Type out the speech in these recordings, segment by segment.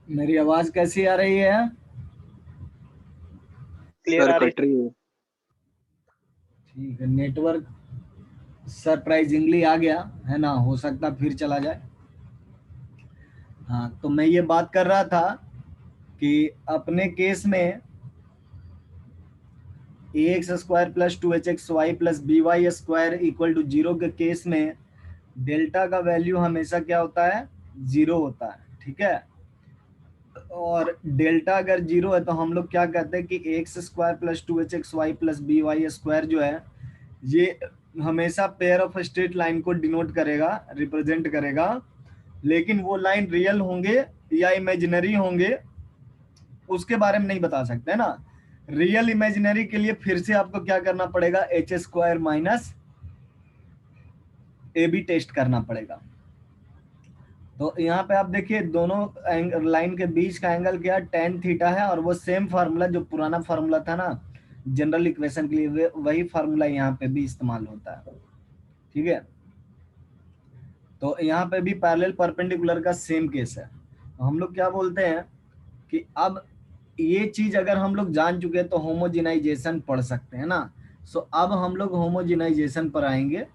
मेरी आवाज कैसी आ रही है? क्लियर सर आ रही कट रही है। ठीक है, नेटवर्क सरप्राइजिंगली आ गया है ना, हो सकता फिर चला जाए। हाँ, तो मैं ये बात कर रहा था कि अपने केस में a x square plus 2hxy plus by square equal to zero के केस में डेल्टा का वैल्यू हमेशा क्या होता है? जीरो होता है, ठीक है। और डेल्टा अगर जीरो है तो हम लोग क्या कहते हैं कि x square plus 2hxy plus by square जो है ये हमेशा पेयर ऑफ स्ट्रेट लाइन को डिनोट करेगा, रिप्रेजेंट करेगा। लेकिन वो लाइन रियल होंगे या इमेजिनरी होंगे उसके बारे में नहीं बता सकते ना। रियल इमेजिनरी के लिए फिर से आपको क्या करना पड़ेगा? H square minus A B test करना पड़ेगा। तो यहाँ पे आप देखिए दोनों लाइन के बीच का एंगल क्या टेन थीटा है, और वो सेम फार्मूला जो पुराना फार्मूला था ना जनरल इक्वेशन के लिए, वही फार्मूला यहाँ पे भी इस्तेमाल होता है, ठीक है। तो यहाँ पे भी पैरेलल परपेंडिकुलर का सेम केस है। तो हम लोग क्या बोलते हैं कि अब ये चीज अगर हम लोग जान चुके हैं तो होमोजिनाइजेशन पढ़ सकते हैं ना। सो अब हम लोग होमोजिनाइजेशन पर आएंगे।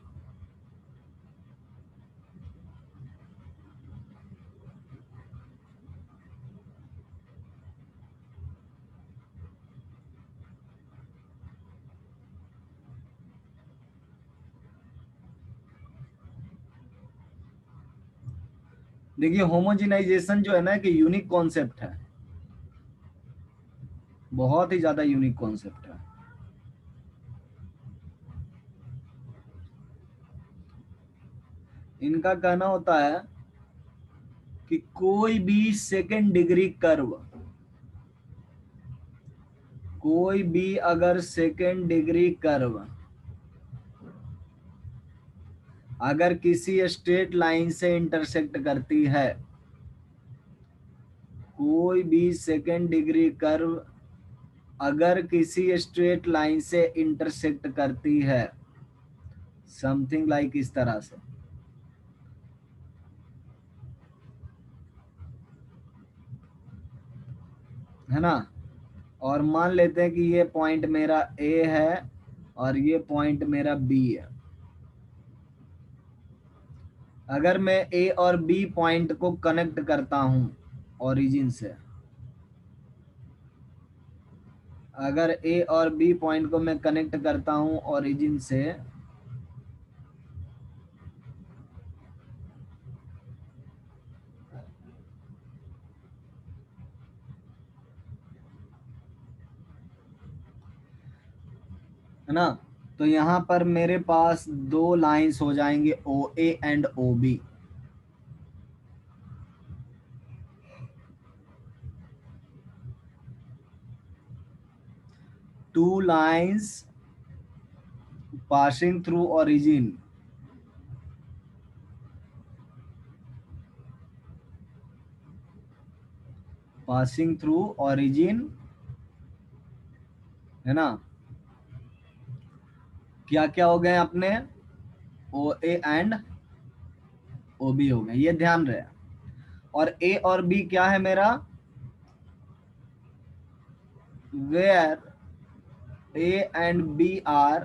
देखिए होमोजिनाइजेशन जो है ना कि यूनिक कॉन्सेप्ट है, बहुत ही ज्यादा यूनिक कॉन्सेप्ट है। इनका कहना होता है कि कोई भी सेकेंड डिग्री कर्व, कोई भी अगर सेकेंड डिग्री कर्व अगर किसी स्ट्रेट लाइन से इंटरसेक्ट करती है, कोई भी सेकेंड डिग्री कर्व अगर किसी स्ट्रेट लाइन से इंटरसेक्ट करती है, समथिंग लाइक इस तरह से, है ना। और मान लेते हैं कि ये पॉइंट मेरा ए है और ये पॉइंट मेरा बी है। अगर मैं ए और बी पॉइंट को कनेक्ट करता हूं ओरिजिन से, अगर ए और बी पॉइंट को मैं कनेक्ट करता हूं ओरिजिन से, है ना, तो यहां पर मेरे पास दो लाइंस हो जाएंगे O A and O B. Two lines passing through origin, passing through origin, है ना। क्या क्या हो गए अपने? ओ ए एंड ओ बी हो गए, ये ध्यान रहे। और ए और बी क्या है मेरा? Where A and B are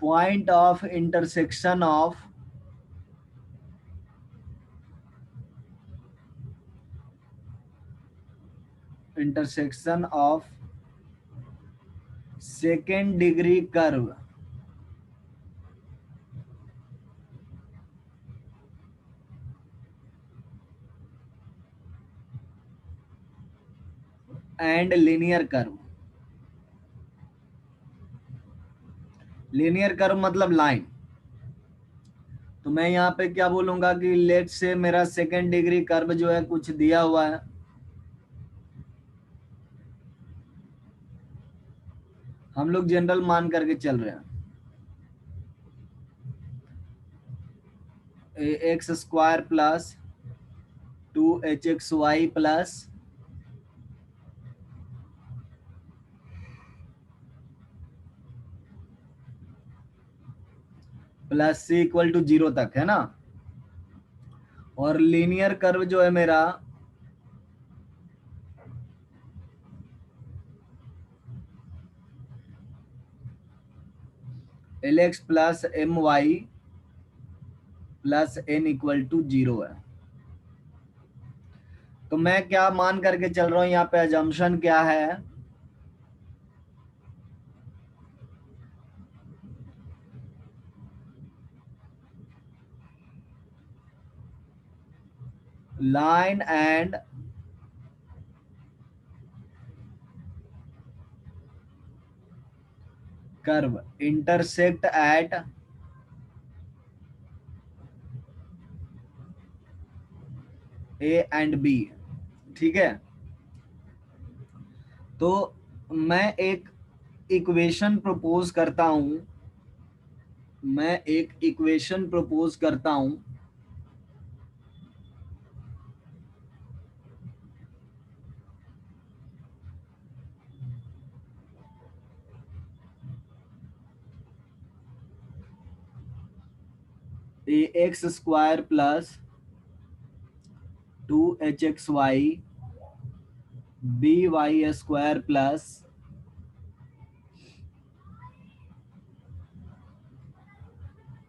point of intersection of second degree curve and linear curve. Linear curve मतलब लाइन। तो मैं यहाँ पे क्या बोलूंगा कि लेट से मेरा सेकेंड डिग्री कर्व जो है कुछ दिया हुआ है, हम लोग जनरल मान करके चल रहे हैं। X square plus 2hxy plus plus C equal to 0 तक, है ना। और लीनियर कर्व जो है मेरा l x plus m y plus n equal to 0 है। तो मैं क्या मान करके चल रहा हूं यहाँ पे, अजम्पशन क्या है, line and curve intersect at A and B, ठीक है। तो मैं एक इक्वेशन प्रपोज करता हूं, मैं एक इक्वेशन प्रपोज करता हूं a x square plus 2hxy by square plus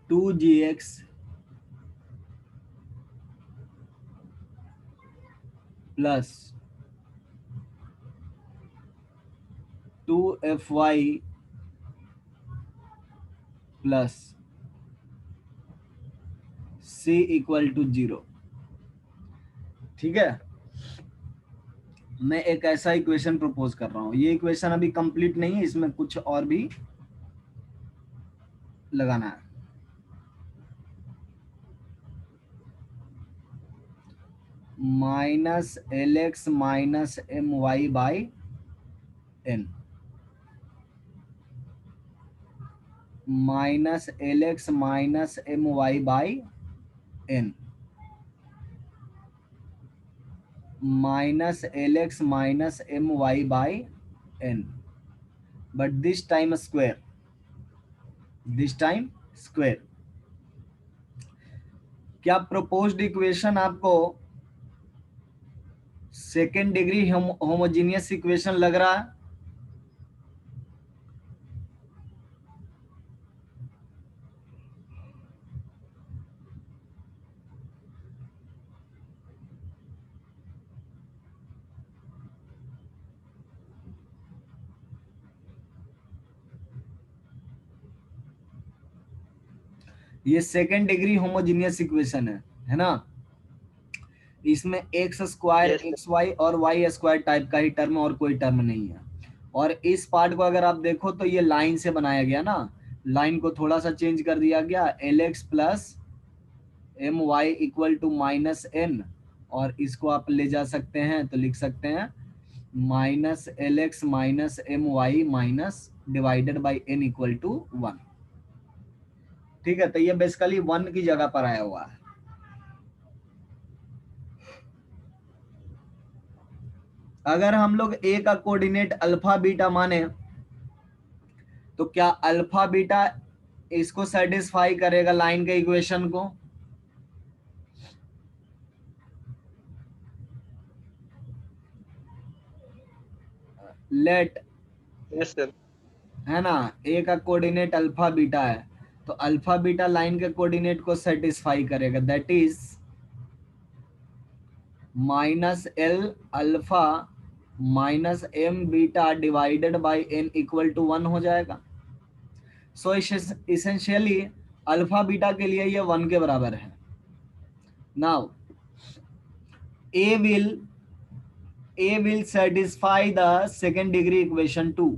2gx plus 2fy plus c equal to 0, ठीक है। मैं एक ऐसा इक्वेशन प्रपोज कर रहा हूं, ये इक्वेशन अभी कंप्लीट नहीं है, इसमें कुछ और भी लगाना है। Minus l x minus m y by n, minus l x minus m y by n, minus l x minus m y by n, but this time square, this time square. क्या proposed equation आपको second degree homogeneous equation लग रहा है? ये second degree homogeneous equation है ना। इसमें x square x Y और वाई स्क्वायर टाइप का ही टर्म, और कोई टर्म नहीं है। और इस पार्ट को अगर आप देखो तो ये लाइन से बनाया गया ना, लाइन को थोड़ा सा चेंज कर दिया गया, l x plus m y equal to minus n, और इसको आप ले जा सकते हैं तो लिख सकते हैं minus l x minus m y minus divided by n equal to 1, ठीक है। तो ये बेसिकली 1 की जगह पर आया हुआ है। अगर हम लोग ए का कोऑर्डिनेट अल्फा बीटा माने तो क्या अल्फा बीटा इसको सेटिस्फाई करेगा, लाइन के इक्वेशन को? लेट, यस सर, है ना, ए का कोऑर्डिनेट अल्फा बीटा है, तो अल्फा बीटा लाइन के कोऑर्डिनेट को सेटिस्फाई करेगा, that is minus l alpha minus m beta divided by n equal to 1 हो जाएगा। सो इसेंशियली अल्फा बीटा के लिए ये 1 के बराबर है। Now A will satisfy the second degree equation 2,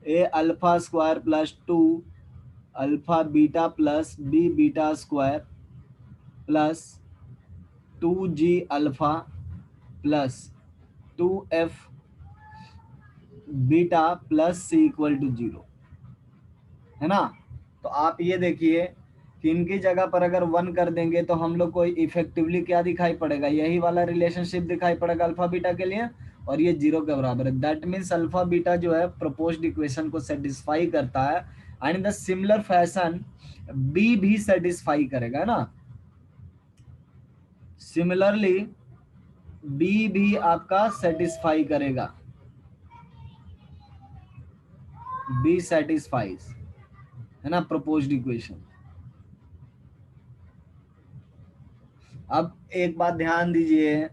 a alpha square plus 2 alpha beta plus b beta square plus 2g alpha plus 2f beta plus c equal to 0, है ना। तो आप ये देखिए कि इनकी जगह पर अगर 1 कर देंगे तो हम लोग को इफेक्टिवली क्या दिखाई पड़ेगा, यही वाला रिलेशनशिप दिखाई पड़ेगा अल्फा बीटा के लिए, और ये 0 के बराबर है। दैट मीन्स अल्फा बीटा जो है प्रपोज्ड इक्वेशन को सेटिस्फाई करता है, and in the similar fashion B भी सेटिस्फाई करेगा ना, सिमिलरली बी भी आपका सेटिस्फाई करेगा, बी सेटिस्फाइज, है ना, प्रोपोज्ड इक्वेशन। अब एक बात ध्यान दीजिए,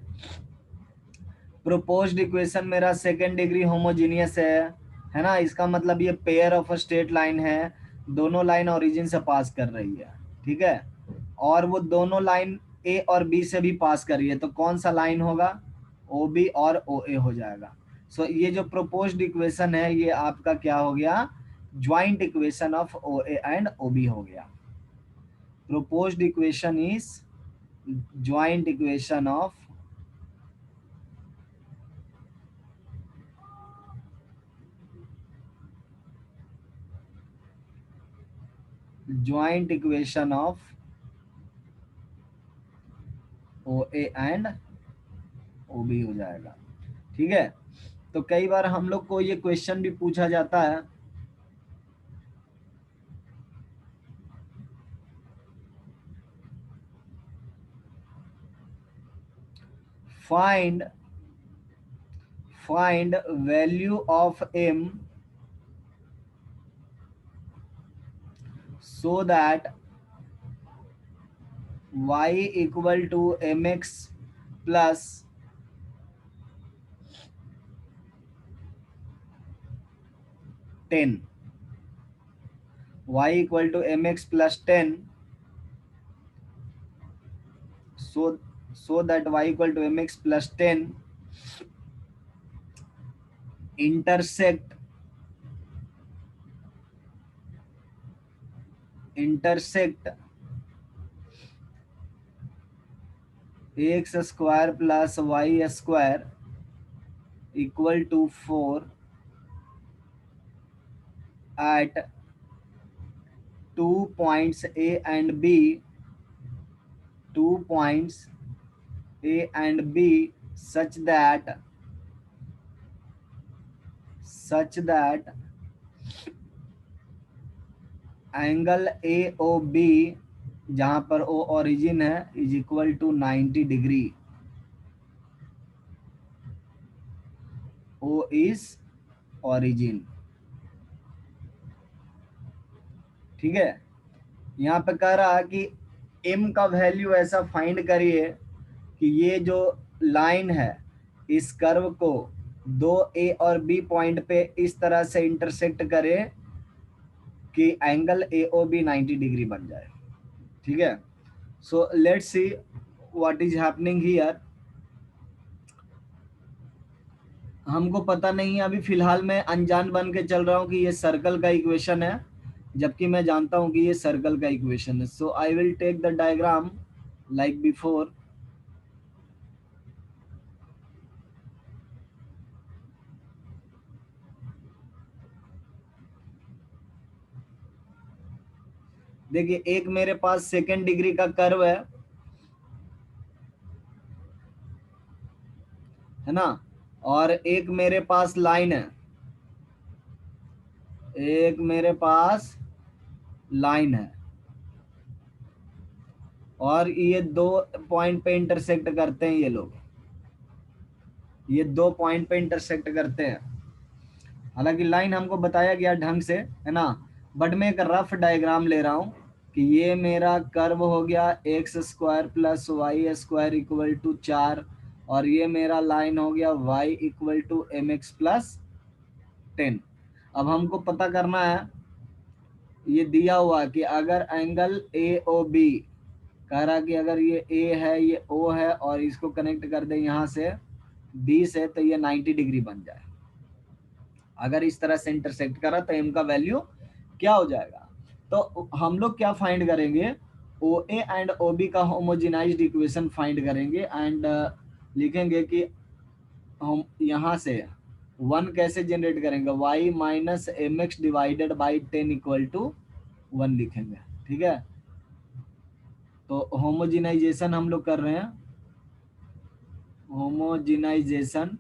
प्रोपोज्ड इक्वेशन मेरा सेकेंड डिग्री होमोजीनियस है ना, इसका मतलब ये pair of a straight line है, दोनं लाइन ओरिजिन से पास कर रही है, ठीक है, और वो दोनों लाइन ए और बी से भी पास कर रही है, तो कौन सा लाइन होगा, ओ बी और ओ ए हो जाएगा। सो ये जो प्रोपोज्ड इक्वेशन है ये आपका क्या हो गया, joint equation of O A and O B हो गया। Proposed equation is joint equation of joint equation of O A and O B हो जाएगा, ठीक है। तो कई बार हम लोग को ये क्वेश्चन भी पूछा जाता है, find value of m so that y equal to mx plus 10, y equal to mx plus 10, so that y equal to mx plus 10 intersect x square plus y square equal to 4 at 2 points A and B, 2 points A and B such that angle A O B, जहां पर O origin है, is equal to 90 degree, O is origin, ठीक है। यहाँ पे कह रहा है कि m का वैल्यू ऐसा फाइंड करिए कि ये जो लाइन है इस कर्व को दो ए और बी पॉइंट पे इस तरह से इंटरसेक्ट करे कि angle A O B 90 degree बन जाए, ठीक है। So let's see what is happening here. हमको पता नहीं है, अभी फिलहाल मैं अनजान बन के चल रहा हूँ कि ये सर्कल का इक्वेशन है, जबकि मैं जानता हूँ कि ये सर्कल का इक्वेशन है। So I will take the diagram like before. देखिए एक मेरे पास सेकेंड डिग्री का कर्व है ना, और एक मेरे पास लाइन है, एक मेरे पास लाइन है, और ये दो पॉइंट पे इंटरसेक्ट करते हैं, ये लोग ये दो पॉइंट पे इंटरसेक्ट करते हैं। हालांकि लाइन हमको बताया गया ढंग से, है ना, बट मैं एक रफ डायग्राम ले रहा हूँ कि ये मेरा कर्व हो गया x square plus y square equal to 4, और ये मेरा लाइन हो गया y equal to m x plus 10। अब हमको पता करना है, ये दिया हुआ कि अगर एंगल ए ओ बी, कह रहा कि अगर ये ए है ये ओ है और इसको कनेक्ट कर दे यहाँ से बी से, तो ये 90 डिग्री बन जाए। अगर इस तरह से इंटरसेक्ट करा तो m का वैल्यू क्या हो जाएगा। तो हम लोग क्या फाइंड करेंगे, ओ ए एंड ओ बी का होमोजेनाइज्ड इक्वेशन फाइंड करेंगे, एंड लिखेंगे कि हम यहाँ से वन कैसे जनरेट करेंगे, y minus m x divided by 10 equal to 1 लिखेंगे, ठीक है। तो होमोजेनाइजेशन हम लोग कर रहे हैं, homogenization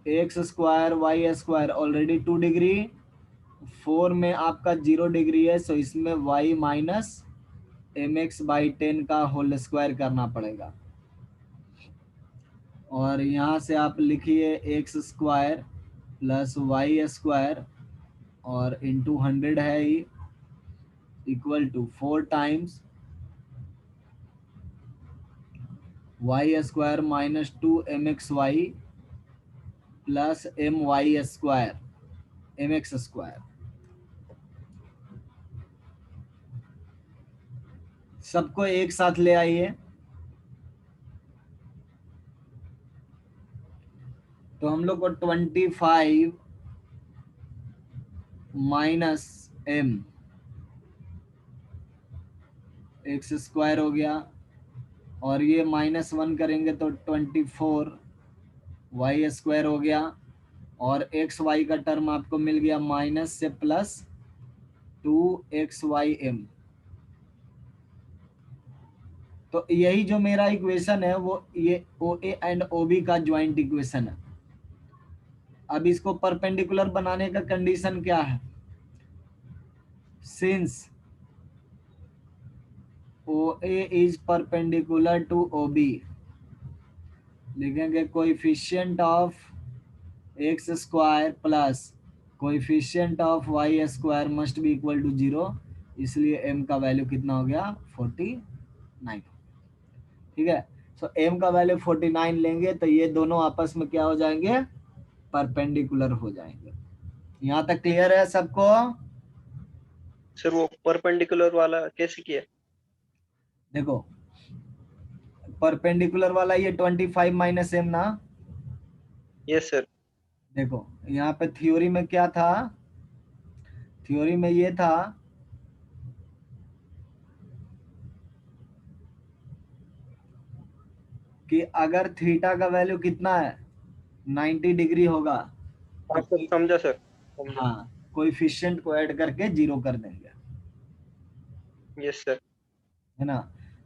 x square y square already 2 degree, 4 में आपका 0 डिग्री है, सो इसमें y minus m x by 10 का होल स्क्वायर करना पड़ेगा। और यहाँ से आप लिखिए x square plus y square और इंटू 100 है ही, equal to 4 times y square minus 2 m x y plus m y square m x square. सबको एक साथ ले आइए, तो हम लोग को 25 माइनस एम एक्स स्क्वायर हो गया, और ये -1 करेंगे तो 24 वाई स्क्वायर हो गया, और एक्स वाई का टर्म आपको मिल गया माइनस से प्लस 2xym। तो यही जो मेरा इक्वेशन है वो ये O A and O B का ज्वाइंट इक्वेशन है। अब इसको परपेंडिकुलर बनाने का कंडीशन क्या है? Since O A is perpendicular to O B, लिखेंगे coefficient of x square plus coefficient of y square must be equal to 0, इसलिए m का वैल्यू कितना हो गया 49। ठीक है, सो m का वैल्यू 49 लेंगे तो ये दोनों आपस में क्या हो जाएंगे? परपेंडिकुलर हो जाएंगे। यहाँ तक क्लियर है सबको? सर वो परपेंडिकुलर वाला कैसे किया? देखो परपेंडिकुलर वाला ये 25 माइनस एम ना। Yes sir. देखो यहाँ पे थ्योरी में क्या था? थ्योरी में ये था कि अगर थीटा का वैल्यू कितना है 90 डिग्री होगा तो हाँ सर, समझा सर, समझा। हाँ कोएफिशिएंट को ऐड करके 0 कर देंगे, यस सर। है ना।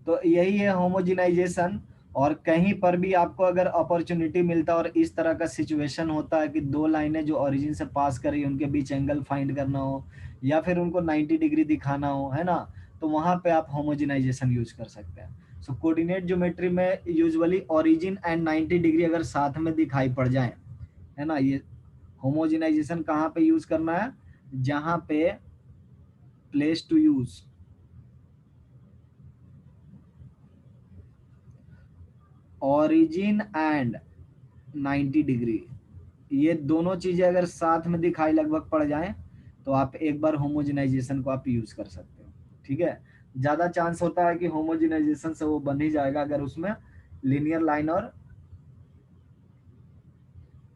तो यही है होमोजिनाइजेशन। और कहीं पर भी आपको अगर अपॉर्चुनिटी मिलता है और इस तरह का सिचुएशन होता है कि दो लाइनें जो ओरिजिन से पास कर रही है उनके बीच एंगल फाइंड करना हो, या फिर उनको 90 डिग्री दिखाना हो, है ना, तो वहां पे आप होमोजिनाइजेशन यूज कर सकते हैं। सो कोऑर्डिनेट ज्योमेट्री में यूजुअली ओरिजिन एंड 90 डिग्री अगर साथ में दिखाई पड़ जाए, है ना, ये होमोजिनाइजेशन कहाँ पे यूज करना है? जहां पे place to use origin and 90 degree, ये दोनों चीजें अगर साथ में दिखाई लगभग पड़ जाएं तो आप एक बार होमोजिनाइजेशन को आप यूज कर सकते हो। ठीक है, ज्यादा चांस होता है कि होमोजिनाइजेशन से वो बन ही जाएगा अगर उसमें लीनियर लाइन और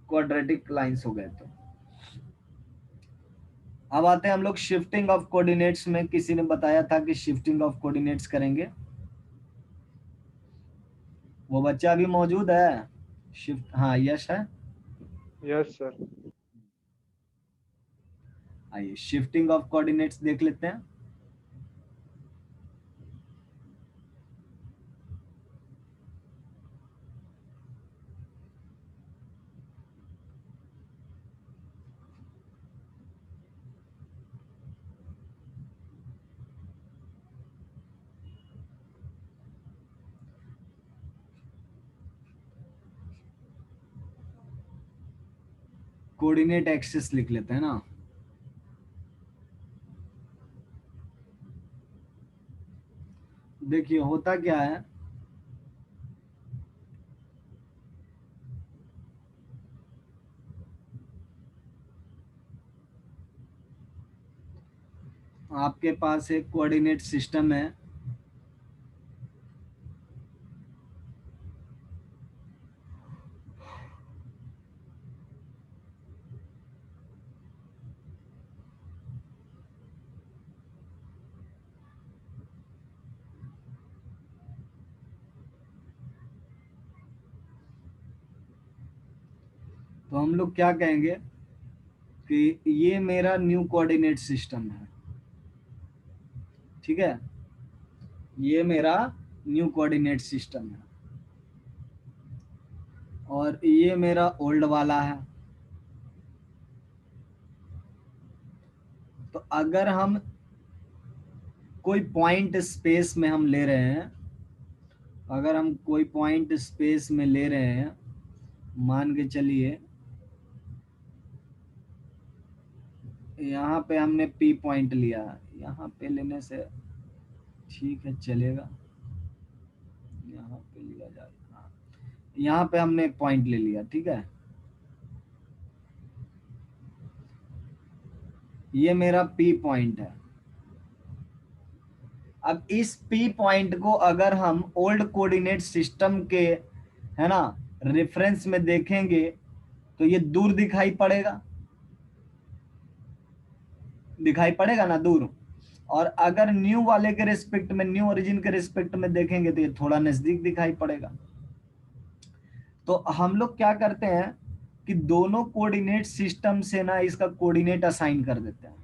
क्वाड्रेटिक लाइंस हो गए तो। अब आते हैं हम लोग शिफ्टिंग ऑफ कोऑर्डिनेट्स में। किसी ने बताया था कि शिफ्टिंग ऑफ कोऑर्डिनेट्स करेंगे, वो बच्चा अभी मौजूद है? शिफ्ट, हाँ यश है। Yes sir. आइए शिफ्टिंग ऑफ कोऑर्डिनेट्स देख लेते हैं। कोऑर्डिनेट एक्सिस लिख लेते हैं ना। देखिए होता क्या है, आपके पास एक कोऑर्डिनेट सिस्टम है, तो हम लोग क्या कहेंगे कि ये मेरा न्यू कोऑर्डिनेट सिस्टम है। ठीक है, ये मेरा न्यू कोऑर्डिनेट सिस्टम है और ये मेरा ओल्ड वाला है। तो अगर हम कोई पॉइंट स्पेस में हम ले रहे हैं, अगर हम कोई पॉइंट स्पेस में ले रहे हैं, मान के चलिए यहाँ पे हमने P पॉइंट लिया, यहाँ पे लेने से ठीक है चलेगा, यहाँ पे लिया जाएगा, यहाँ पे हमने एक पॉइंट ले लिया, ठीक है, ये मेरा P पॉइंट है। अब इस P पॉइंट को अगर हम ओल्ड कोऑर्डिनेट सिस्टम के, है ना, रेफरेंस में देखेंगे तो ये दूर दिखाई पड़ेगा, दिखाई पड़ेगा ना दूर। और अगर न्यू वाले के रिस्पेक्ट में, न्यू ओरिजिन के रिस्पेक्ट में देखेंगे तो ये थोड़ा नजदीक दिखाई पड़ेगा। तो हम लोग क्या करते हैं कि दोनों कोऑर्डिनेट सिस्टम से ना इसका कोऑर्डिनेट असाइन कर देते हैं,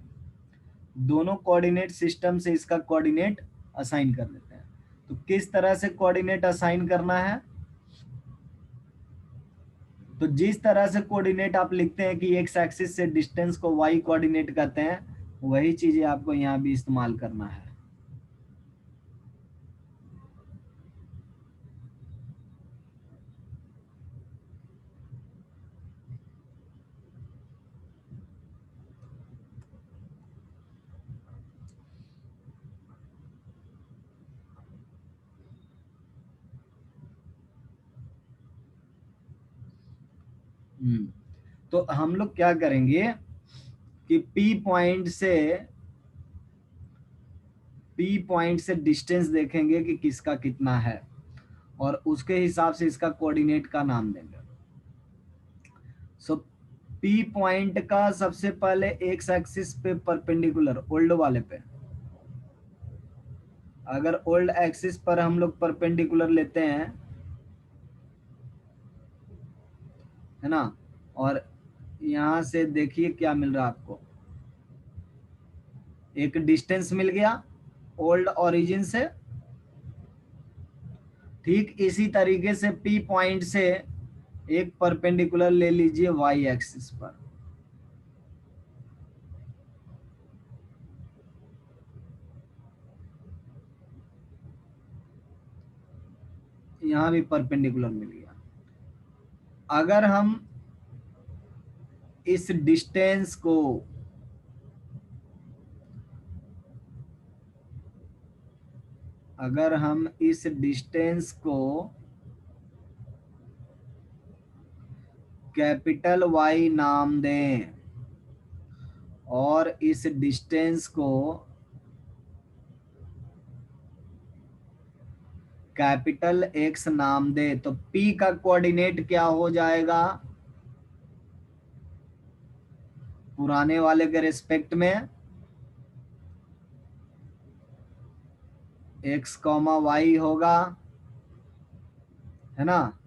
दोनों कोऑर्डिनेट सिस्टम से इसका कोऑर्डिनेट असाइन कर देते हैं। तो किस तरह से कोऑर्डिनेट असाइन करना है, तो जिस तरह से कोऑर्डिनेट आप लिखते हैं कि एक्स एक्सिस से डिस्टेंस को वाई कोऑर्डिनेट कहते हैं, वही चीजें आपको यहाँ भी इस्तेमाल करना है। तो हम लोग क्या करेंगे कि P पॉइंट से डिस्टेंस देखेंगे कि किसका कितना है, और उसके हिसाब से इसका कोऑर्डिनेट का नाम देंगे। सो P पॉइंट का सबसे पहले एक्स एक्सिस पे परपेंडिकुलर, ओल्ड वाले पे, अगर ओल्ड एक्सिस पर हम लोग परपेंडिकुलर लेते हैं, है ना, और यहां से देखिए क्या मिल रहा है आपको, एक डिस्टेंस मिल गया ओल्ड ओरिजिन से। ठीक इसी तरीके से P पॉइंट से एक परपेंडिकुलर ले लीजिए वाई एक्सिस पर, यहां भी परपेंडिकुलर मिल गया। अगर हम इस डिस्टेंस को कैपिटल वाई नाम दें और इस डिस्टेंस को कैपिटल एक्स नाम दे, तो P का कोऑर्डिनेट क्या हो जाएगा, पुराने वाले के रिस्पेक्ट में x, y होगा, है ना।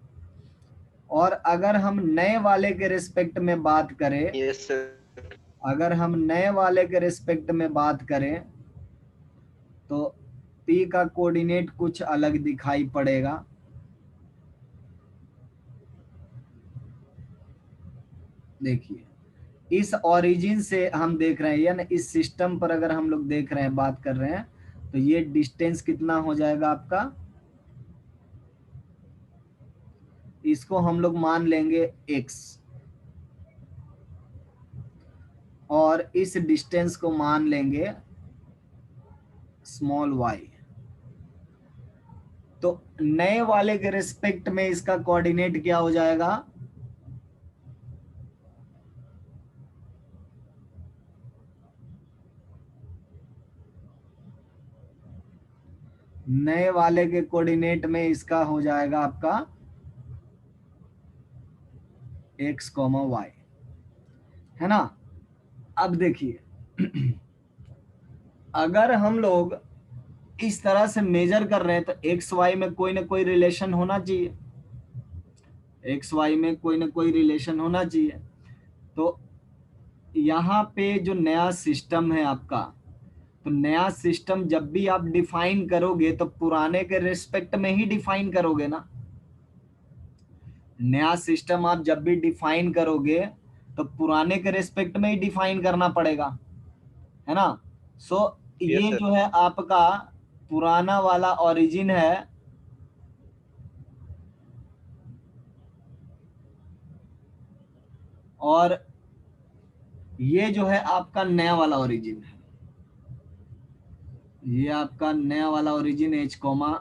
और अगर हम नए वाले के रिस्पेक्ट में बात करें, यस सर। अगर हम नए वाले के रिस्पेक्ट में बात करें तो P का कोऑर्डिनेट कुछ अलग दिखाई पड़ेगा। देखिए इस ओरिजिन से हम देख रहे हैं, यानी इस सिस्टम पर अगर हम लोग देख रहे हैं, बात कर रहे हैं, तो ये डिस्टेंस कितना हो जाएगा आपका, इसको हम लोग मान लेंगे x, और इस डिस्टेंस को मान लेंगे स्मॉल y। तो नए वाले के रिस्पेक्ट में इसका कोऑर्डिनेट क्या हो जाएगा, नए वाले के कोऑर्डिनेट में इसका हो जाएगा आपका x, y, है ना। अब देखिए अगर हम लोग इस तरह से मेजर कर रहे हैं तो एक्स वाई में कोई ना कोई रिलेशन होना चाहिए, एक्स वाई में कोई ना कोई रिलेशन होना चाहिए। तो यहाँ पे जो नया सिस्टम है आपका, तो नया सिस्टम जब भी आप डिफाइन करोगे तो पुराने के रिस्पेक्ट में ही डिफाइन करोगे ना। नया सिस्टम आप जब भी डिफाइन करोगे तो पुराने के रिस्पेक्ट में ही डिफाइन करना पड़ेगा, है ना। सो यस ये सर। जो है आपका पुराना वाला ओरिजिन है, और ये जो है आपका नया वाला ओरिजिन है। ये आपका नया वाला ओरिजिन एच कॉमा,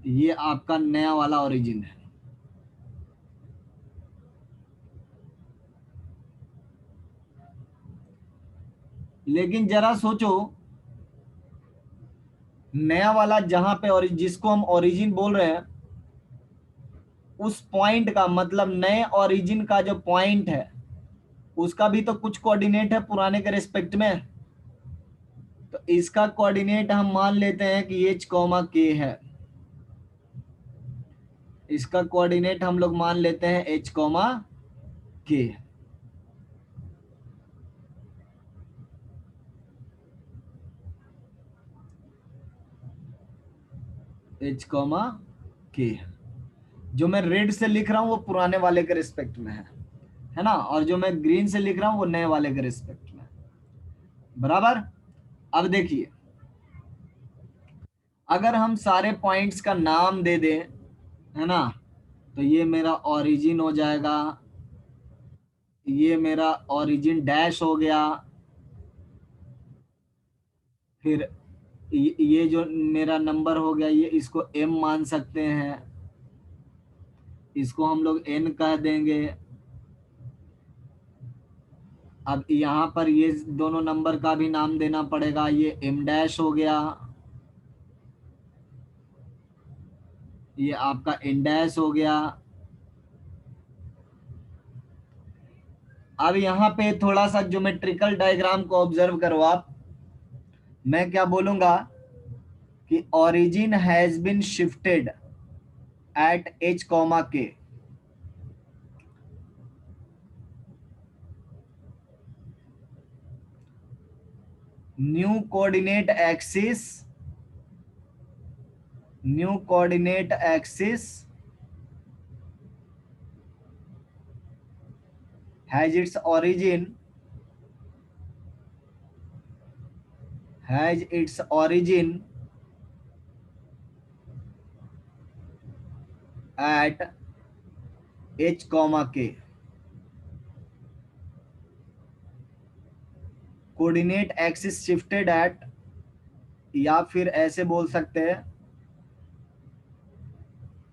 ये आपका नया वाला ओरिजिन है। लेकिन जरा सोचो, नया वाला जहां पे और जिसको हम ओरिजिन बोल रहे हैं, उस पॉइंट का मतलब नए ओरिजिन का जो पॉइंट है उसका भी तो कुछ कोऑर्डिनेट है पुराने के रिस्पेक्ट में। तो इसका कोऑर्डिनेट हम मान लेते हैं कि एच कॉमा के है। इसका कोऑर्डिनेट हम लोग मान लेते हैं एच कॉमा के। एच कॉमा के, जो मैं रेड से लिख रहा हूं वो पुराने वाले के रिस्पेक्ट में है ना, और जो मैं ग्रीन से लिख रहा हूं वो नए वाले के रिस्पेक्ट में। बराबर। अब देखिए, अगर हम सारे पॉइंट्स का नाम दे दें, है ना, तो ये मेरा ओरिजिन हो जाएगा, ये मेरा ओरिजिन डैश हो गया, फिर ये जो मेरा नंबर हो गया ये इसको m मान सकते हैं, इसको हम लोग n कह देंगे। अब यहाँ पर ये दोनों नंबर का भी नाम देना पड़ेगा, ये m डैश हो गया, ये आपका n डैश हो गया। अब यहाँ पे थोड़ा सा ज्योमेट्रिकल डायग्राम को ऑब्जर्व करो आप। मैं क्या बोलूंगा कि origin has been shifted at h comma k. New coordinate axis, new coordinate axis has its origin, has its origin at h comma k। Coordinate axis shifted at, या फिर ऐसे बोल सकते हैं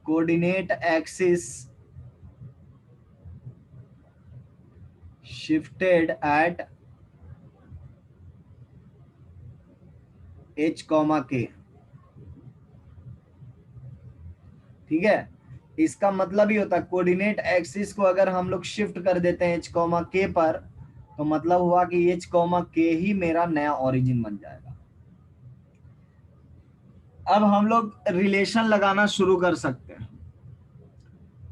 coordinate axis shifted at h comma k। ठीक है, इसका मतलब ही होता है कोऑर्डिनेट एक्सिस को अगर हम लोग शिफ्ट कर देते हैं h कॉमा k पर, तो मतलब हुआ कि h कॉमा k ही मेरा नया ओरिजिन बन जाएगा। अब हम लोग रिलेशन लगाना शुरू कर सकते हैं,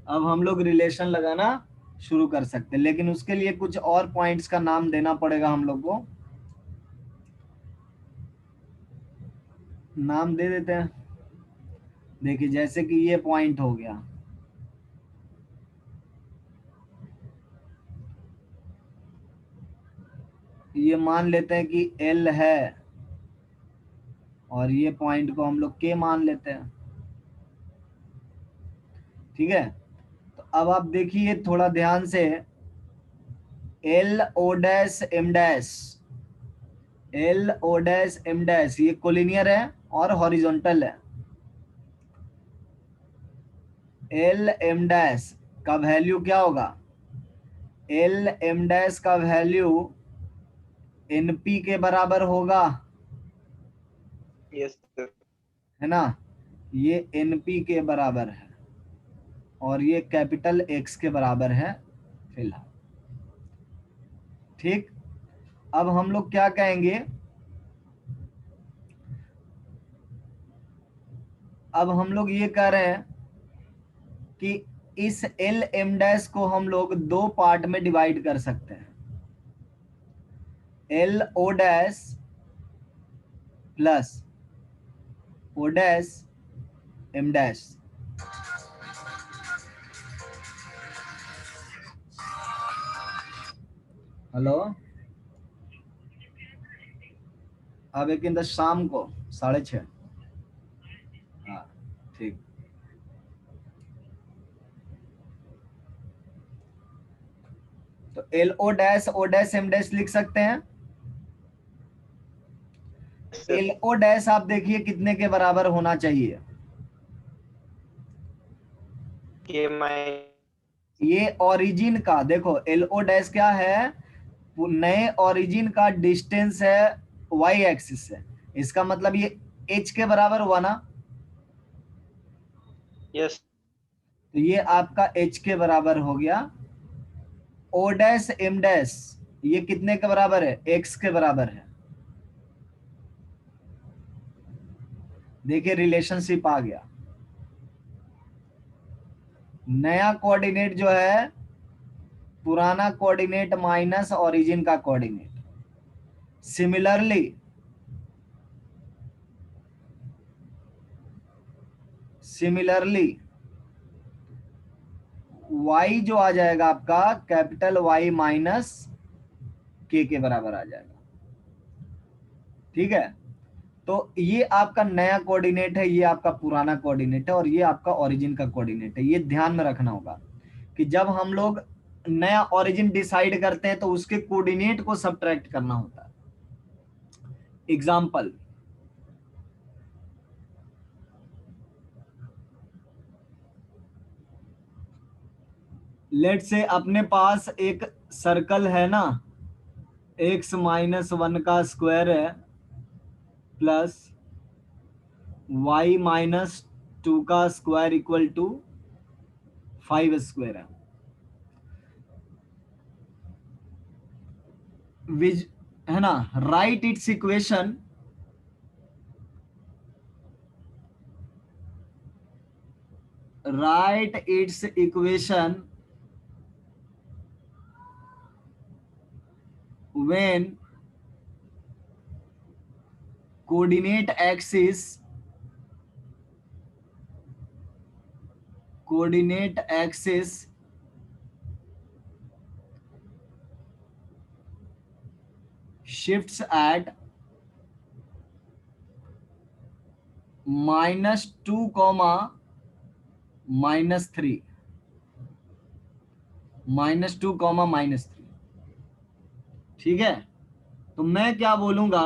अब हम लोग रिलेशन लगाना शुरू कर सकते हैं, लेकिन उसके लिए कुछ और पॉइंट्स का नाम देना पड़ेगा हम लोग को। नाम दे देते हैं। देखिए जैसे कि ये पॉइंट हो गया, ये मान लेते हैं कि L है, और ये पॉइंट को हम लोग K मान लेते हैं। ठीक है, तो अब आप देखिए थोड़ा ध्यान से, L O dash M dash, L O dash M dash ये कोलिनियर है और हॉरिजॉन्टल है। L M डैश का वैल्यू क्या होगा, L M डैश का वैल्यू NP के बराबर होगा, यस सर। है ना, ये NP के बराबर है, और ये कैपिटल X के बराबर है फिलहाल। ठीक, अब हम लोग क्या कहेंगे, अब हम लोग ये कह रहे हैं कि इस L M डैश को हम लोग दो पार्ट में डिवाइड कर सकते हैं, L O dash plus O dash M dash. Hello, अब एक दिन शाम को 6:30। हाँ ठीक। तो L O dash M dash लिख सकते हैं। सर एल ओ डैश आप देखिए कितने के बराबर होना चाहिए। ये माइ ये ओरिजिन का देखो, एल ओ डैश क्या है, वो नए ओरिजिन का डिस्टेंस है वाई एक्सिस से। इसका मतलब ये एच के बराबर हुआ ना। यस तो ये आपका एच के बराबर हो गया। ओ डैश एम डैश ये कितने के बराबर है, एक्स के बराबर है। देखिए रिलेशनशिप आ गया। नया कोऑर्डिनेट जो है पुराना कोऑर्डिनेट माइनस ओरिजिन का कोऑर्डिनेट। सिमिलरली सिमिलरली y जो आ जाएगा आपका कैपिटल Y माइनस के बराबर आ जाएगा। ठीक है। तो ये आपका नया कोऑर्डिनेट है, ये आपका पुराना कोऑर्डिनेट है, और ये आपका ओरिजिन का कोऑर्डिनेट है। ये ध्यान में रखना होगा कि जब हम लोग नया ओरिजिन डिसाइड करते हैं तो उसके कोऑर्डिनेट को सबट्रैक्ट करना होता है। एग्जाम्पल, लेट से अपने पास एक सर्कल है ना, x-1 का स्क्वायर है प्लस y-2 का स्क्वायर इक्वल टू 5 स्क्वायर है। विज है ना, right it's equation, right it's equation when coordinate axis shifts at -2, -3, -2, -3। ठीक है। तो मैं क्या बोलूंगा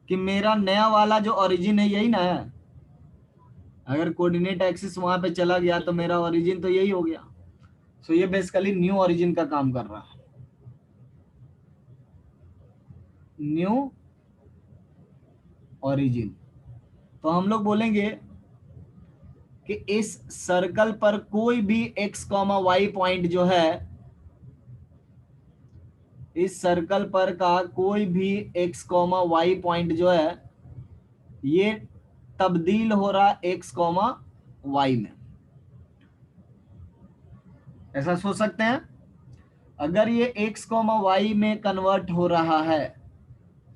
कि मेरा नया वाला जो ओरिजिन है यही ना है। अगर कोऑर्डिनेट एक्सिस वहां पे चला गया तो मेरा ओरिजिन तो यही हो गया। सो ये बेसिकली न्यू ओरिजिन का काम कर रहा है। New origin. तो हम लोग बोलेंगे कि इस सर्कल पर कोई भी x, y पॉइंट जो है, इस सर्कल पर का कोई भी x, y पॉइंट जो है ये तब्दील हो रहा x, y में। ऐसा सोच सकते हैं। अगर ये x, y में कन्वर्ट हो रहा है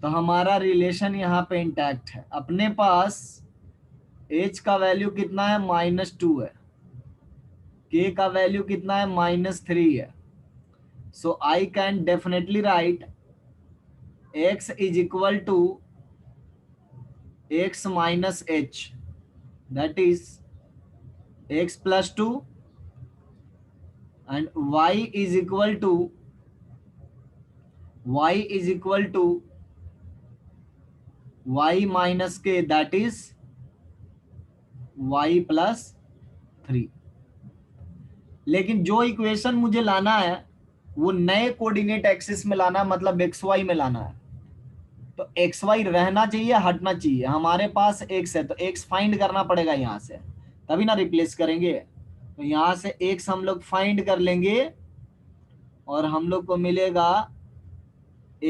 तो हमारा रिलेशन यहाँ पे इंटैक्ट है। अपने पास h का वैल्यू कितना है, -2 है, k का वैल्यू कितना है, -3 है। So I can definitely write x is equal to x minus h, that is x plus 2, and y is equal to y minus k, that is y plus 3। लेकिन जो equation मुझे लाना है वो नए कोऑर्डिनेट एक्सिस में लाना है, मतलब एक्स वाई में लाना है। तो एक्स वाई रहना चाहिए, हटना चाहिए। हमारे पास एक्स है तो एक्स फाइंड करना पड़ेगा यहाँ से, तभी ना रिप्लेस करेंगे। तो यहाँ से एक्स हम लोग फाइंड कर लेंगे और हम लोग को मिलेगा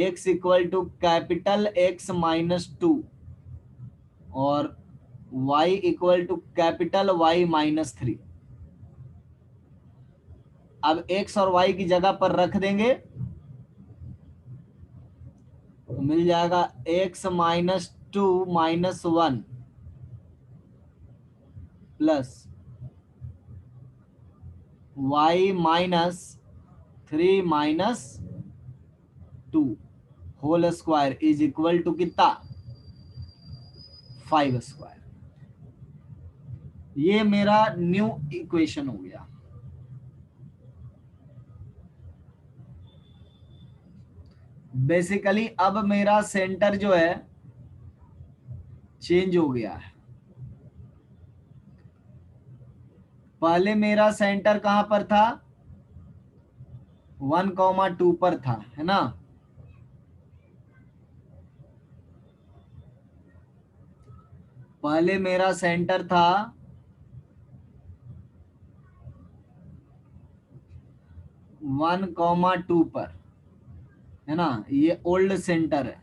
x equal to capital X -2 और y equal to capital Y -3। अब x और y की जगह पर रख देंगे तो मिल जाएगा x -2 -1 plus y -3 3 - 2 whole square is equal to कितना, 5 स्क्वायर। ये मेरा न्यू इक्वेशन हो गया। बेसिकली अब मेरा सेंटर जो है चेंज हो गया है। पहले मेरा सेंटर कहां पर था, 1,2 पर था, है ना। पहले मेरा सेंटर था 1,2 पर, है ना। ये ओल्ड सेंटर है।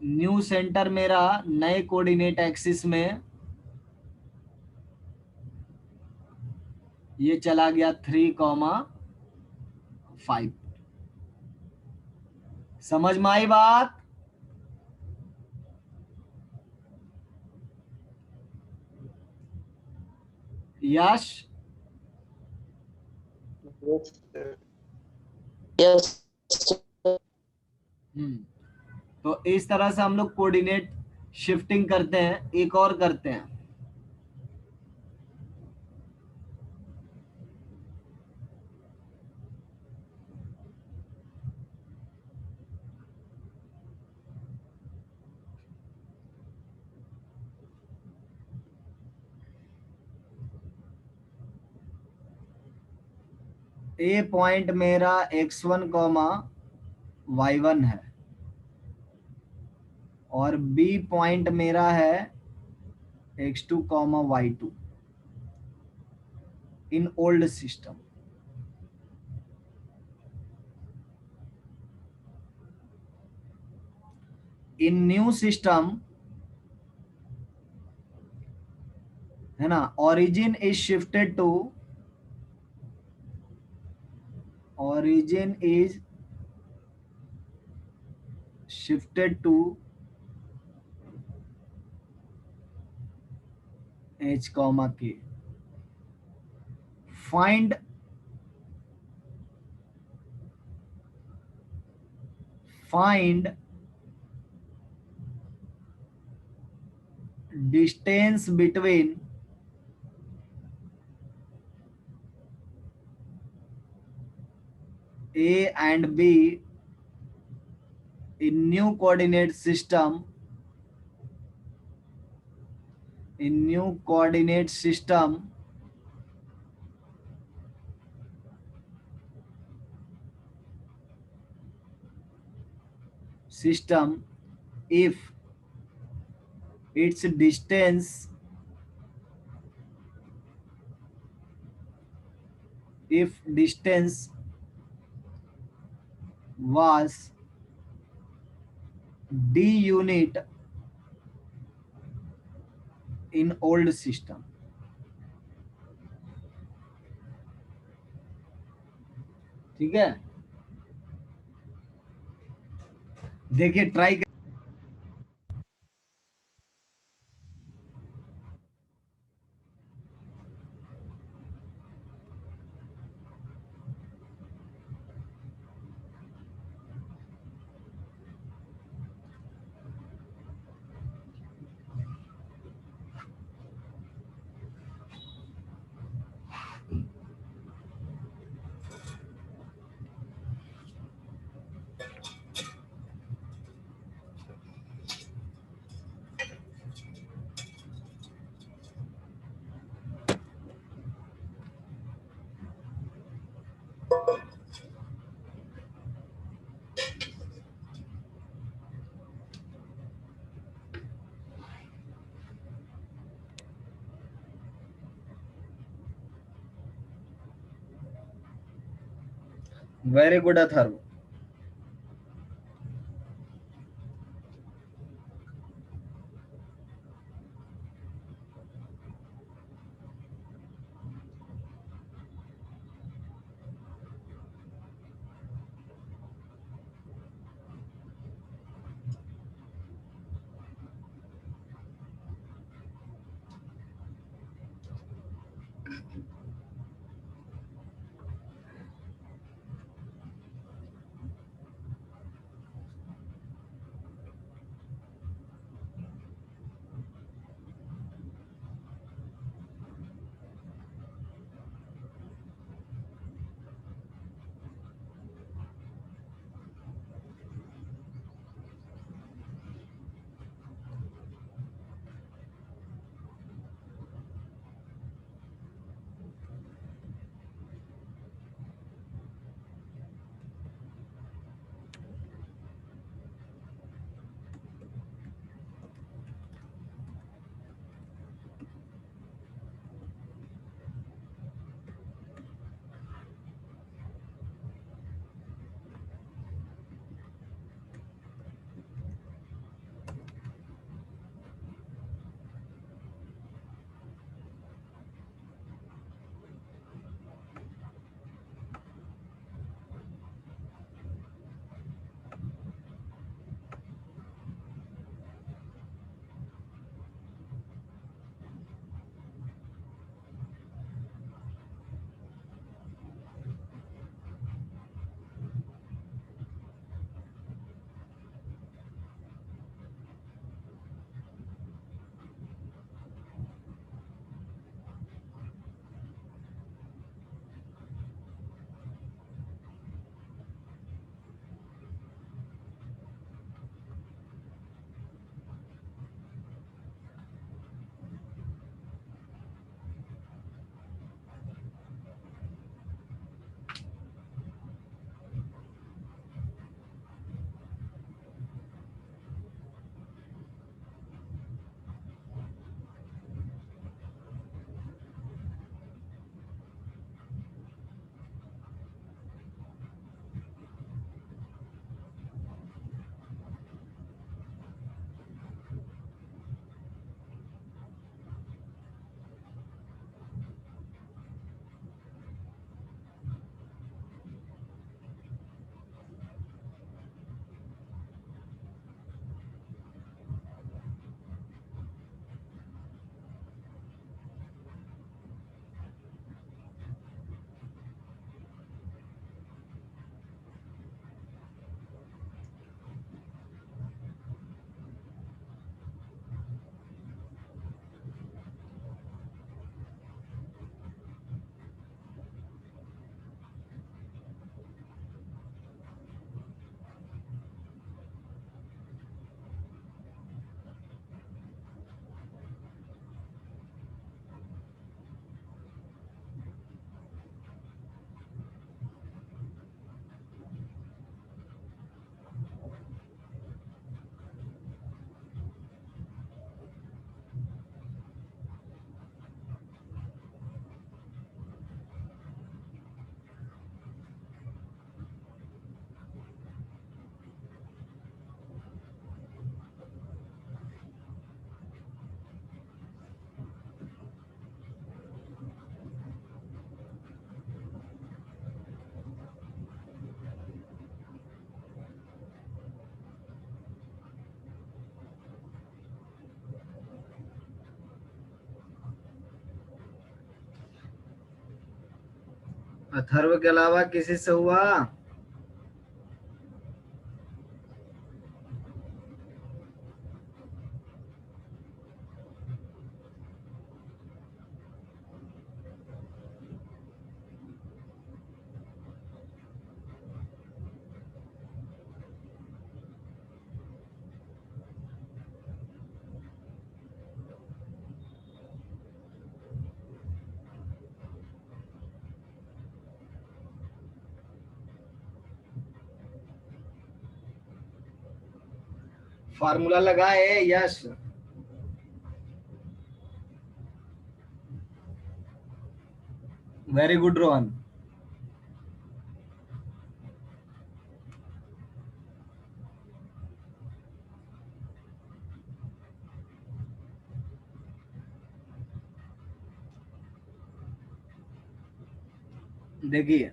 न्यू सेंटर मेरा नए कोऑर्डिनेट एक्सिस में ये चला गया 3,5। समझ में आई बात। यश, यस। तो इस तरह से हम लोग कोऑर्डिनेट शिफ्टिंग करते हैं। एक और करते हैं, ए पॉइंट मेरा x1 कॉमा y1 है और बी पॉइंट मेरा है x2 comma y2 in old system. In new system, है ना, origin is shifted to, origin is shifted to h comma k। find find distance between a and b in new coordinate system, in new coordinate system system if its distance, if distance was d unit in old system। ठीक है, देखिए try. Very good Atharva. Atharva के अलावा किसी से हुआ? Formula लगाए यश? Very good Rohan. देखिए,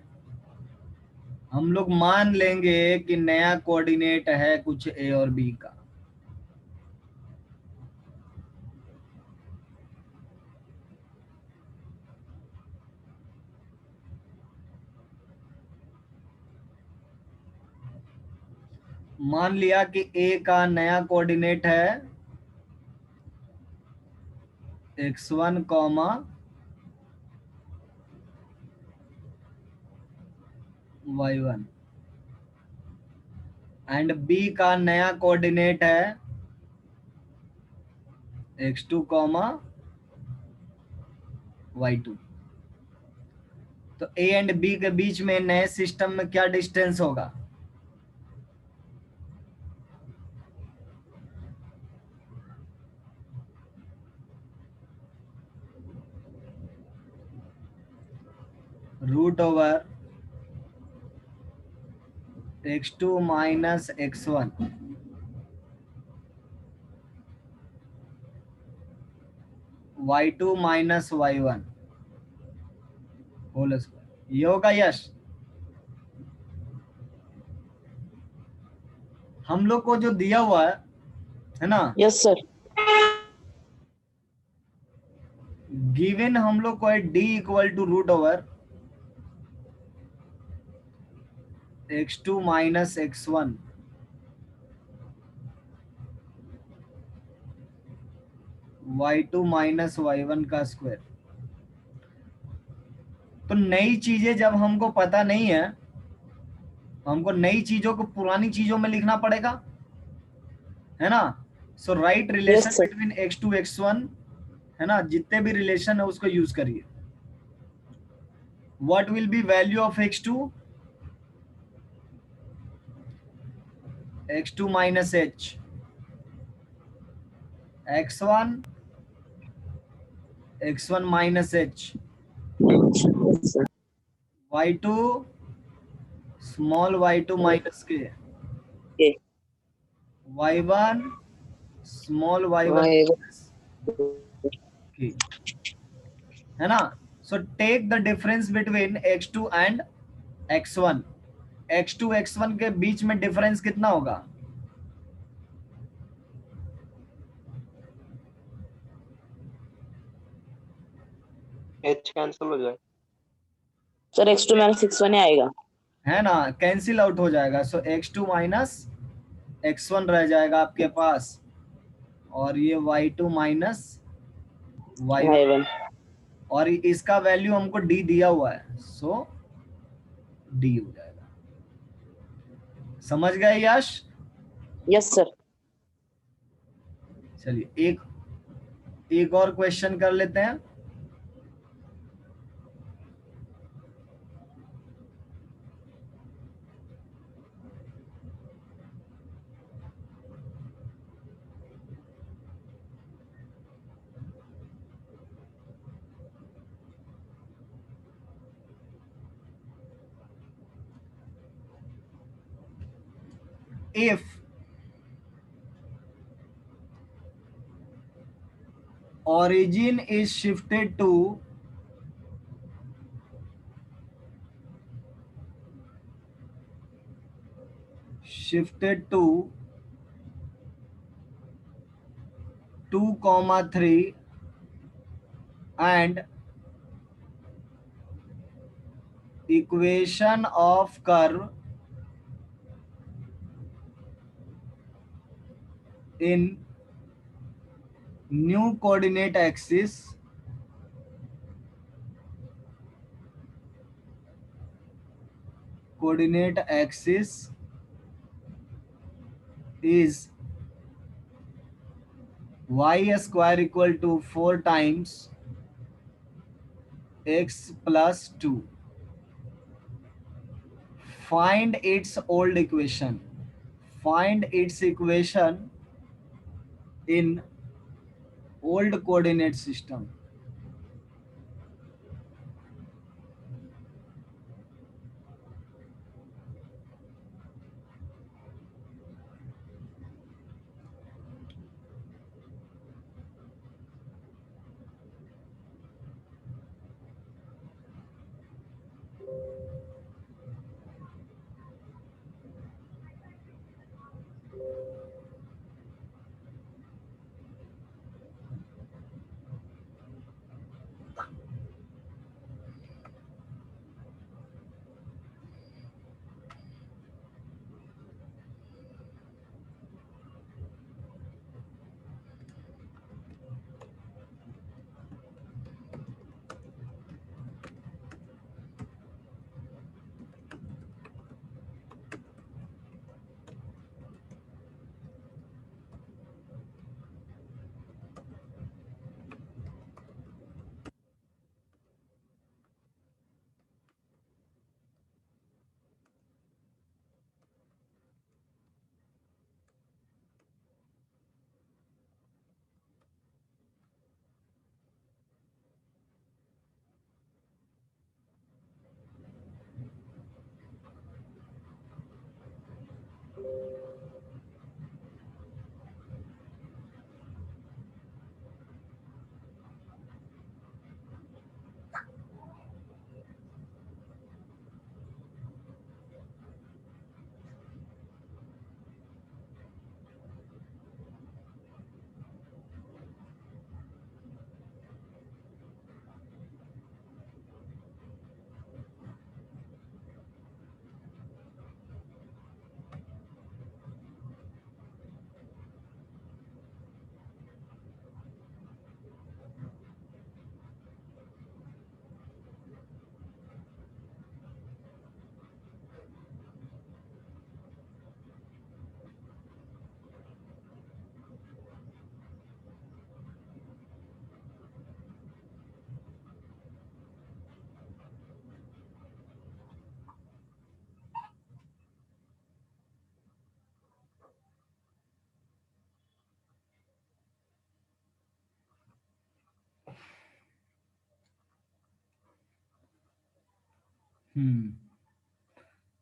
हम लोग मान लेंगे कि नया कोऑर्डिनेट है कुछ ए और बी का। मान लिया कि ए का नया कोऑर्डिनेट है x1 comma y1 and B का नया कोऑर्डिनेट है x2 कॉमा y2। तो ए एंड बी के बीच में नए सिस्टम में क्या डिस्टेंस होगा? Root over x2 minus x1 y2 minus y1 whole square. ये होगा यश? हम लोग को जो दिया हुआ है ना, यस सर। गिवन हम लोग को है d equal to root over x2 minus x1 y2 minus y1 का स्क्वायर। तो नई चीजें जब हमको पता नहीं है, हमको नई चीजों को पुरानी चीजों में लिखना पड़ेगा, है ना। So write relation Yes, sir. Between x2 x1, है ना, जितने भी रिलेशन है उसको यूज करिए। What will be value of x2? x2 minus h, x1 x1 minus h, Yes, sir. y2 small y2 minus k, Okay. y1 small y1 Why? Minus k, है ना। So take the difference between x2 and x1। x2 x1 के बीच में difference कितना होगा? H cancel हो जाए। Sir x2 minus x1 ही आएगा। है ना, कैंसिल आउट हो जाएगा। सो x2 माइनस x1 रह जाएगा आपके पास, और ये y2 माइनस y1, y1। और इसका वैल्यू हमको d दिया हुआ है, सो d हो जाएगा। समझ गए यश? Yes sir. चलिए एक और क्वेश्चन कर लेते हैं। If origin is shifted to shifted to 2,3 and equation of curve in new coordinate axis is y square equal to 4 times x plus 2. Find its old equation. Find its equation in old coordinate system.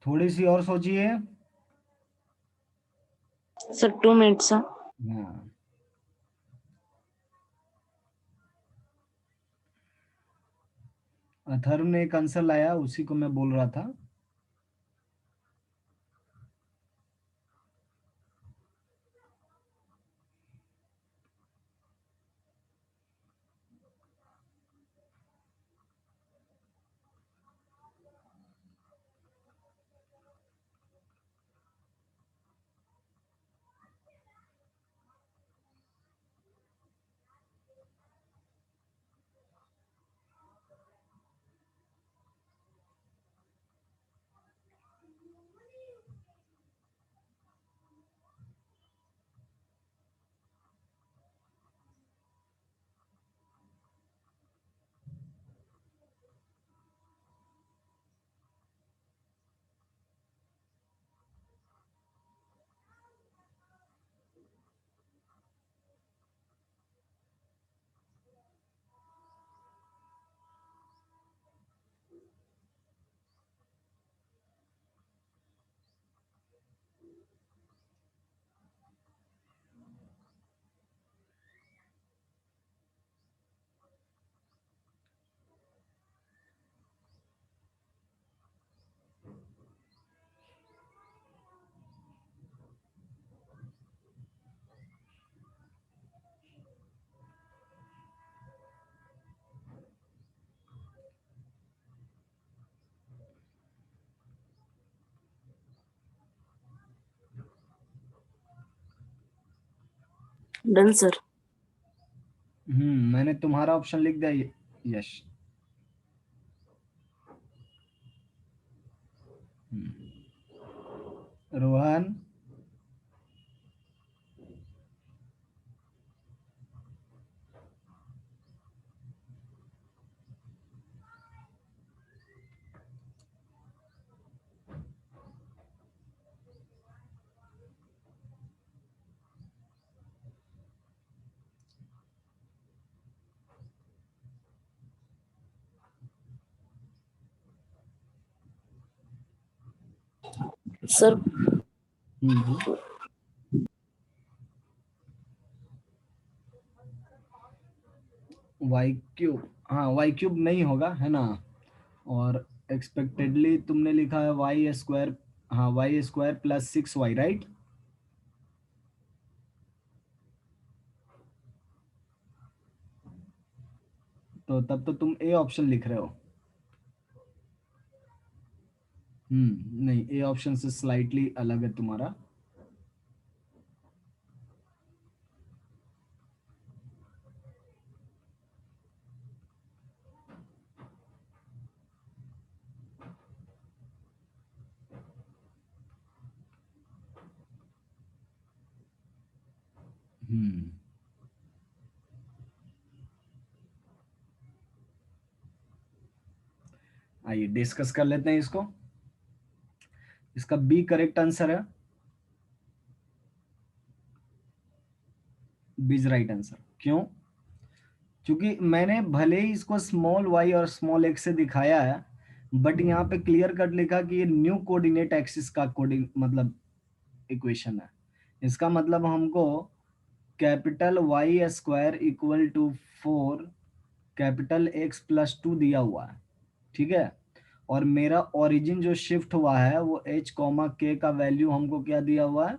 थोड़ी सी और सोचिए। Sir 2 minutes. हाँ, अथर्व ने एक answer लाया, उसी को मैं बोल रहा था। Done sir. मैंने तुम्हारा ऑप्शन लिख दिया Yash. Rohan, sir y cube, हाँ वाई क्यूब नहीं होगा है ना। और एक्सपेक्टेडली तुमने लिखा है वाई स्क्वायर, हाँ y square plus 6y, right. तो तब तो तुम ए ऑप्शन लिख रहे हो। नहीं, ए ऑप्शन से स्लाइटली अलग है तुम्हारा। आइए डिस्कस कर लेते हैं इसको। इसका बी करेक्ट आंसर है, बी इज राइट आंसर। क्यों? क्योंकि मैंने भले ही इसको स्मॉल y और स्मॉल x से दिखाया है, बट यहाँ पे क्लियर कट लिखा कि ये न्यू कोऑर्डिनेट एक्सिस का मतलब इक्वेशन है। इसका मतलब हमको capital Y square equal to 4 capital X plus 2 दिया हुआ है, ठीक है। और मेरा ओरिजिन जो शिफ्ट हुआ है वो h कॉमा k का वैल्यू हमको क्या दिया हुआ है,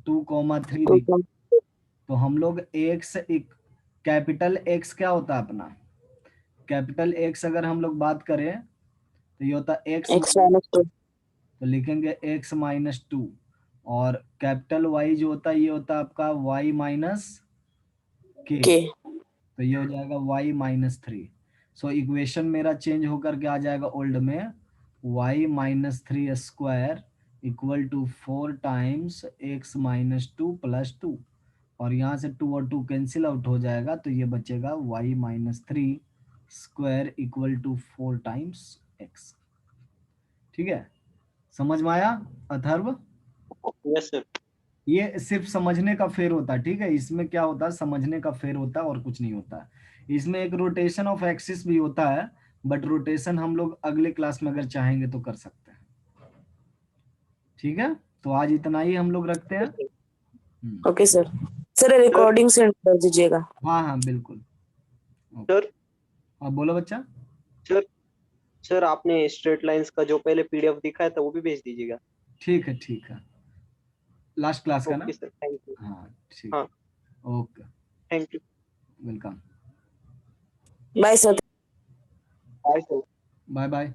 2,3 दी। तो हम लोग x कैपिटल X क्या होता है अपना, कैपिटल X अगर हम लोग बात करें तो ये होता है x, तो लिखेंगे x माइनस 2। और कैपिटल Y जो होता है ये होता है आपका y माइनस k, तो ये हो जाएगा y माइनस 3। सो इक्वेशन मेरा चेंज होकर के आ जाएगा ओल्ड में y minus 3 square equal to 4 times x minus 2 plus 2। और यहाँ से 2 और 2 कैंसिल आउट हो जाएगा, तो ये बचेगा y minus 3 square equal to 4 times x। ठीक है, समझ में आया अथर्व? Yes sir. ये सिर्फ समझने का फेर होता है, ठीक है। इसमें क्या होता है, समझने का फेर होता है और कुछ नहीं होता है। इसमें एक रोटेशन ऑफ एक्सिस भी होता है, बट रोटेशन हम लोग अगले क्लास में अगर चाहेंगे तो कर सकते हैं। ठीक है, तो आज इतना ही हम लोग रखते हैं। Okay sir. Sir recording send कर दीजिएगा। हाँ हाँ बिल्कुल। सर अब बोलो बच्चा। सर सर आपने स्ट्रेट लाइंस का जो पहले पीडीएफ दिखाया था वो भी भेज दीजिएगा। ठीक है ठीक है, लास्ट क्लास का ना। Okay sir, thank you. हाँ ठीक हाँ, है, okay, thank you. Bye sir. Bye sir. Bye bye.